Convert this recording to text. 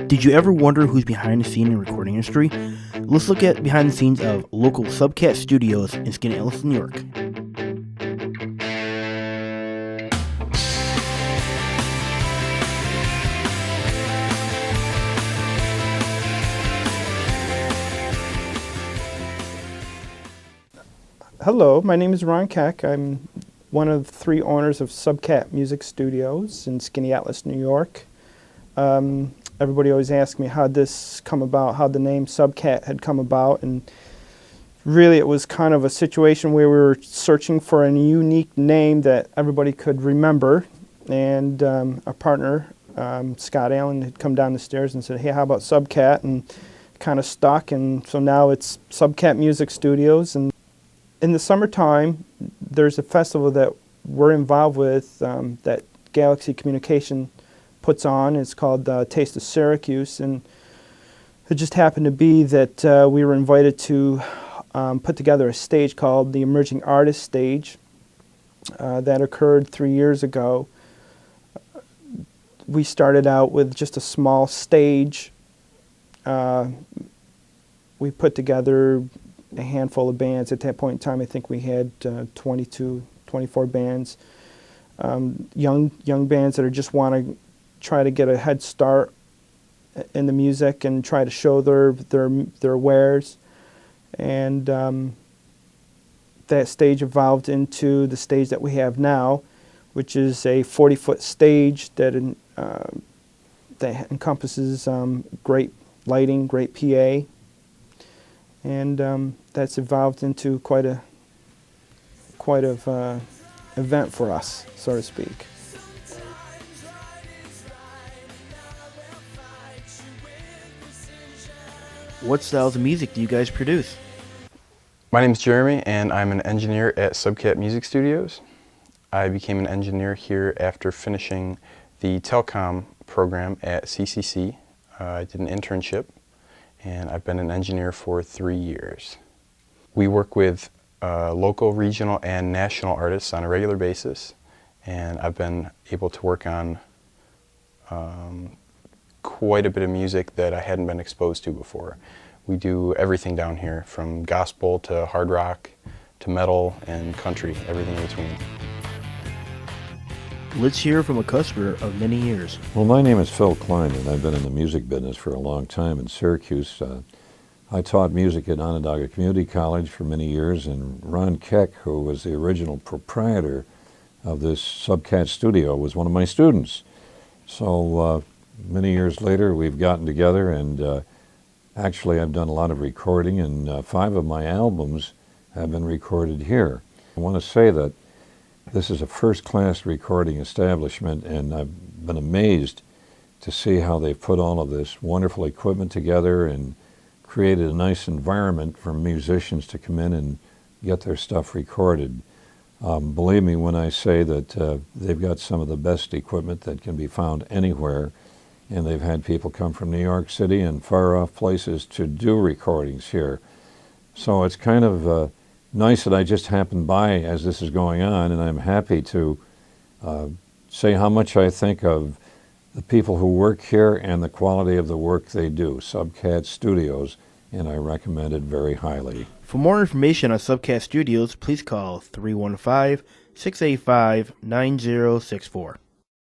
Did you ever wonder who's behind the scene in the recording industry? Let's look at behind the scenes of local Subcat studios in Skaneateles, New York. Hello, my name is Ron Keck. I'm one of 3 owners of Subcat Music Studios in Skaneateles, New York. Everybody always asks me how this come about, how the name Subcat had come about, and really it was kind of a situation where we were searching for a unique name that everybody could remember, and our partner, Scott Allen, had come down the stairs and said, hey, how about Subcat, and kind of stuck, and so now it's Subcat Music Studios. And in the summertime, there's a festival that we're involved with that Galaxy Communication puts on. It's called Taste of Syracuse, and it just happened to be that we were invited to put together a stage called the Emerging Artist Stage that occurred 3 years ago. We started out with just a small stage. We put together a handful of bands. At that point in time, I think we had 22, 24 bands. Young bands that are just want to try to get a head start in the music and try to show their wares. And that stage evolved into the stage that we have now, which is a 40-foot stage that encompasses great lighting, great PA, and that's evolved into quite a event for us, so to speak. What styles of music do you guys produce? My name is Jeremy, and I'm an engineer at Subcat Music Studios. I became an engineer here after finishing the telecom program at CCC. I did an internship, and I've been an engineer for 3 years. We work with local, regional, and national artists on a regular basis, and I've been able to work on quite a bit of music that I hadn't been exposed to before. We do everything down here, from gospel to hard rock to metal and country, everything in between. Let's hear from a customer of many years. Well, my name is Phil Klein, and I've been in the music business for a long time in Syracuse. I taught music at Onondaga Community College for many years, and Ron Keck, who was the original proprietor of this Subcat studio, was one of my students. So many years later, we've gotten together, and actually I've done a lot of recording, and 5 of my albums have been recorded here. I want to say that this is a first-class recording establishment, and I've been amazed to see how they've put all of this wonderful equipment together and created a nice environment for musicians to come in and get their stuff recorded. Believe me when I say that they've got some of the best equipment that can be found anywhere, and they've had people come from New York City and far-off places to do recordings here. So it's kind of nice that I just happened by as this is going on, and I'm happy to say how much I think of the people who work here and the quality of the work they do, Subcat Studios, and I recommend it very highly. For more information on Subcat Studios, please call 315-685-9064.